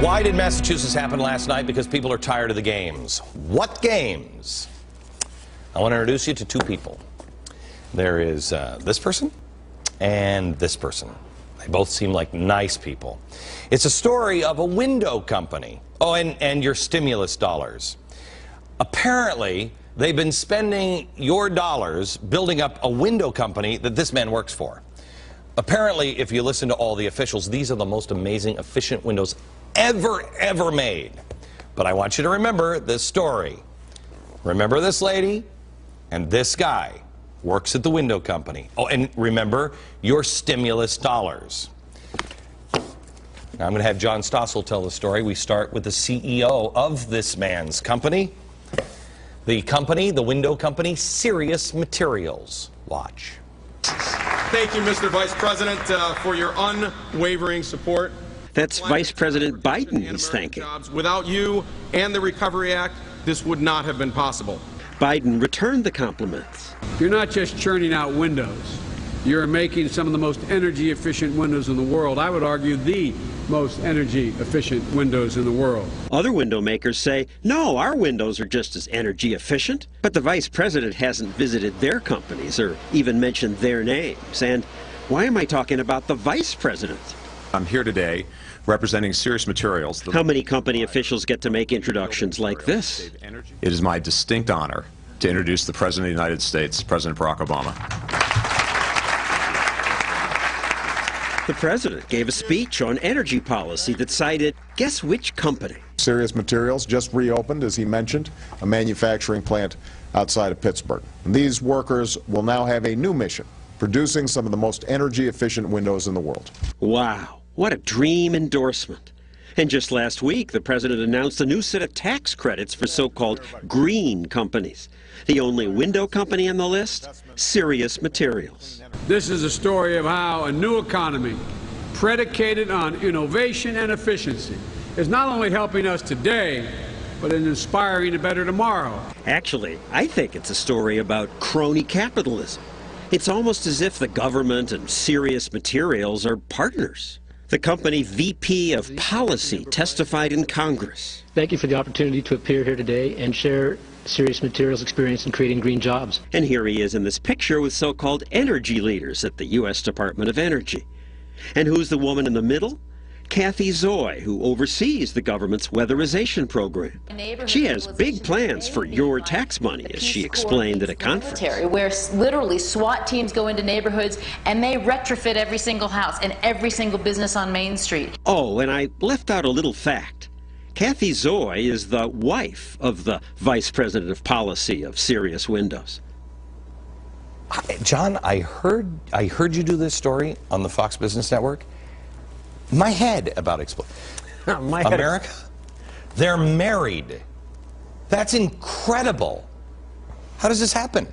Why did Massachusetts happen last night? Because people are tired of the games. What games? I want to introduce you to two people. There is this person and this person. They both seem like nice people. It's a story of a window company. Oh, and your stimulus dollars. Apparently, they've been spending your dollars building up a window company that this man works for. Apparently, if you listen to all the officials, these are the most amazing, efficient windows ever made. But I want you to remember this story. Remember this lady and this guy works at the window company. Oh, and remember your stimulus dollars. Now I'm going to have John Stossel tell the story. We start with the CEO of this man's company. The window company, Seriousl Materials. Watch. Thank you, Mr. Vice President, for your unwavering support. That's Vice President Biden he's thanking. Without you and the Recovery Act, this would not have been possible. Biden returned the compliments. You're not just churning out windows. You're making some of the most energy efficient windows in the world. I would argue the most energy efficient windows in the world. Other window makers say, no, our windows are just as energy efficient. But the vice president hasn't visited their companies or even mentioned their names. And why am I talking about the vice president? I'm here today representing Seriousl Materials. How many company officials get to make introductions like this? It is my distinct honor to introduce the President of the United States, President Barack Obama. The president gave a speech on energy policy that cited, guess which company? Seriousl Materials just reopened, as he mentioned, a manufacturing plant outside of Pittsburgh. And these workers will now have a new mission, producing some of the most energy-efficient windows in the world. Wow, what a dream endorsement. And just last week, the president announced a new set of tax credits for so-called green companies. The only window company on the list? Seriousl Materials. This is a story of how a new economy, predicated on innovation and efficiency, is not only helping us today, but in inspiring a better tomorrow. Actually, I think it's a story about crony capitalism. It's almost as if the government and Seriousl Materials are partners. The company VP of Policy testified in Congress. Thank you for the opportunity to appear here today and share Seriousl Materials' experience in creating green jobs. And here he is in this picture with so-called energy leaders at the U.S. Department of Energy. And who's the woman in the middle? Kathy Zoy, who oversees the government's weatherization program. She has big plans for your tax money, as she explained at a conference. Where literally SWAT teams go into neighborhoods and they retrofit every single house and every single business on Main Street. Oh, and I left out a little fact. Kathy Zoy is the wife of the Vice President of Policy of Serious Windows. John, I heard you do this story on the Fox Business Network. My head about America, they're married. That's incredible. How does this happen?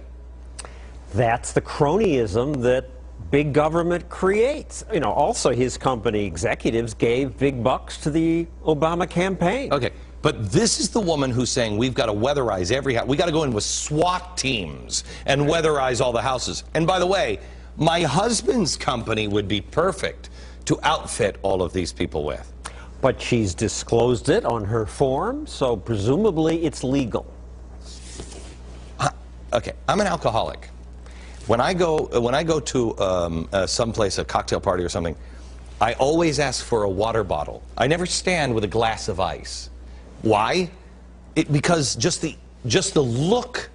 That's the cronyism that big government creates. You know, also his company executives gave big bucks to the Obama campaign. Okay, but this is the woman who's saying we've got to weatherize every house. We got to go in with SWAT teams and weatherize all the houses. And by the way, my husband's company would be perfect to outfit all of these people with. But she's disclosed it on her form, so presumably it's legal. Okay, I'm an alcoholic. When I go to someplace, a cocktail party or something, I always ask for a water bottle. I never stand with a glass of ice. Why? Because just the look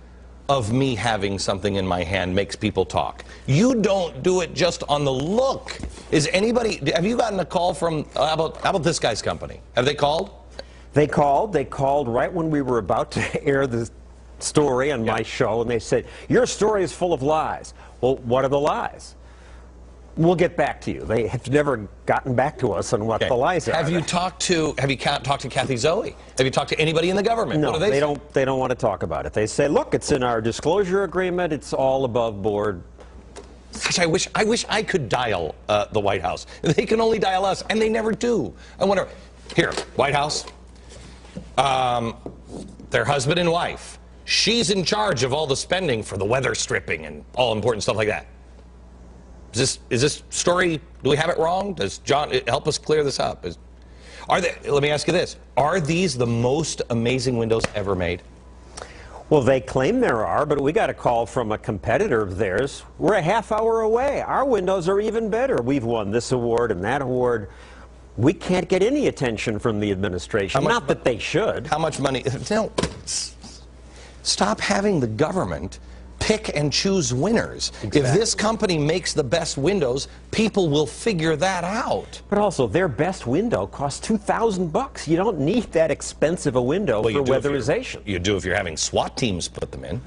of me having something in my hand makes people talk. You don't do it just on the look. Have you gotten a call from, how about this guy's company? Have they called? They called right when we were about to air the story on my show, and they said, your story is full of lies. Well, what are the lies? We'll get back to you. They have never gotten back to us on what the lies are. Have you talked to Kathy Zoe? Have you talked to anybody in the government? No, what do they don't want to talk about it. They say, look, it's in our disclosure agreement. It's all above board. Gosh, I wish I could dial the White House. They can only dial us, and they never do. I wonder. Here, White House. Their husband and wife. She's in charge of all the spending for the weather stripping and all important stuff like that. Is this story, do we have it wrong? Does John help us clear this up? Let me ask you this. Are these the most amazing windows ever made? Well, they claim there are, but we got a call from a competitor of theirs. We're a half hour away. Our windows are even better. We've won this award and that award. We can't get any attention from the administration. Not that they should. How much money? No. Stop having the government pick and choose winners. Exactly. If this company makes the best windows, people will figure that out. But also, their best window costs $2,000. You don't need that expensive a window for weatherization. You do if you're having SWAT teams put them in.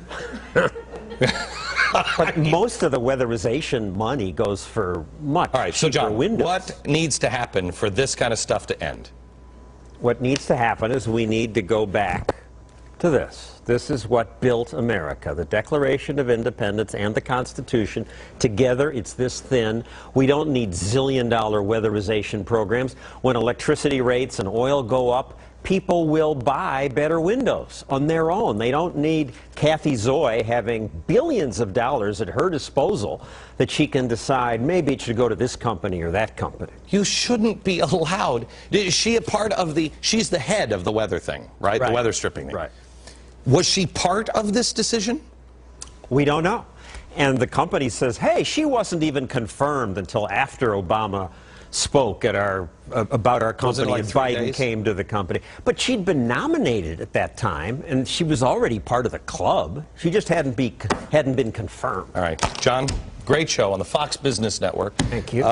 But most of the weatherization money goes for much cheaper windows. All right, so John, what needs to happen for this kind of stuff to end? What needs to happen is we need to go back to this. This is what built America, the Declaration of Independence and the Constitution. Together, it's this thin. We don't need zillion-dollar weatherization programs. When electricity rates and oil go up, people will buy better windows on their own. They don't need Kathy Zoe having billions of dollars at her disposal that she can decide maybe it should go to this company or that company. You shouldn't be allowed. Is she a part of she's the head of the weather thing, right? The weather stripping thing. Right. Was she part of this decision? We don't know. And the company says, hey, she wasn't even confirmed until after Obama spoke at about our company like and Biden came to the company. But she'd been nominated at that time, and she was already part of the club. She just hadn't been confirmed. All right. John, great show on the Fox Business Network. Thank you.